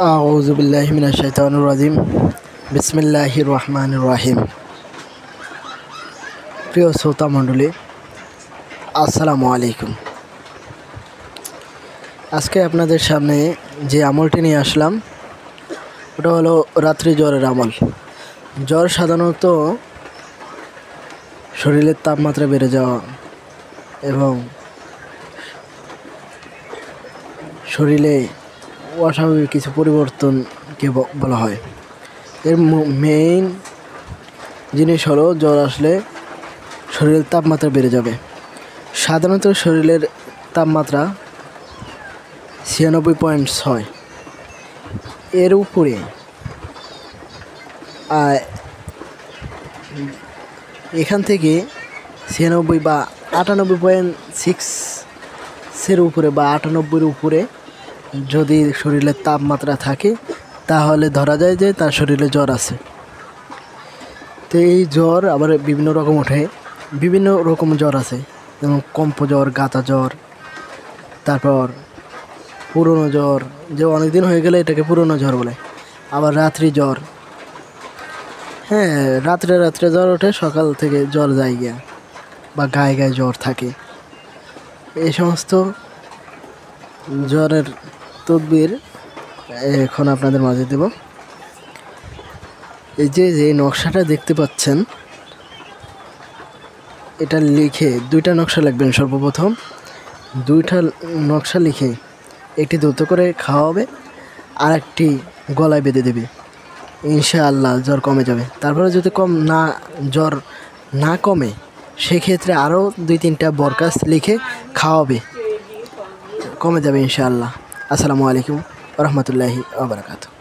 আউযু বিল্লাহি মিনাশ শাইতানির রাজিম। বিসমিল্লাহির রহমানির রহিম। প্রিয় শ্রোতা মণ্ডলী, আসসালামু আলাইকুম। আজকে আপনাদের সামনে যে আমলটি নিয়ে আসলাম ওটা হলো রাত্রি জ্বরের আমল। জ্বর সাধারণত শরীরের তাপমাত্রা বেড়ে যাওয়া এবং শরীরে অস্বাভাবিক কিছু পরিবর্তনকে বলা হয়। এর মেইন জিনিস হলো জ্বর আসলে শরীরের তাপমাত্রা বেড়ে যাবে। সাধারণত শরীরের তাপমাত্রা 96.6, এর উপরে এখান থেকে 96 বা 98.6 উপরে বা 98-এর উপরে যদি শরীরের তাপমাত্রা থাকে তাহলে ধরা যায় যে তার শরীরে জ্বর আছে। তো এই জ্বর আবার বিভিন্ন রকম ওঠে, বিভিন্ন রকম জ্বর আছে, যেমন কম্প জ্বর, গাঁথা জ্বর, তারপর পুরনো জ্বর, যে অনেক দিন হয়ে গেলে এটাকে পুরনো জ্বর বলে। আবার রাত্রি জ্বর, রাত্রে জ্বর ওঠে, সকাল থেকে জ্বর যায় গিয়া বা গায়ে গায়ে জ্বর থাকে। এই সমস্ত জ্বরের তদবির এখন আপনাদের মাঝে দেব। এই যে নকশাটা দেখতে পাচ্ছেন, এটা লিখে 2টা নকশা লিখবেন। সর্বপ্রথম 2টা নকশা লিখে একটি দ্রুত করে খাওয়াবে আর একটি গলায় বেঁধে দেবে। ইনশাআল্লাহ জ্বর কমে যাবে। তারপরে যদি জ্বর না কমে সেক্ষেত্রে আরও 2-3টা বরকাস লিখে খাওয়াবে, কমে যাবে ইনশাআল্লাহ। আসসালামু আলাইকুম ওয়া রাহমাতুল্লাহি ওয়া বারাকাতুহু।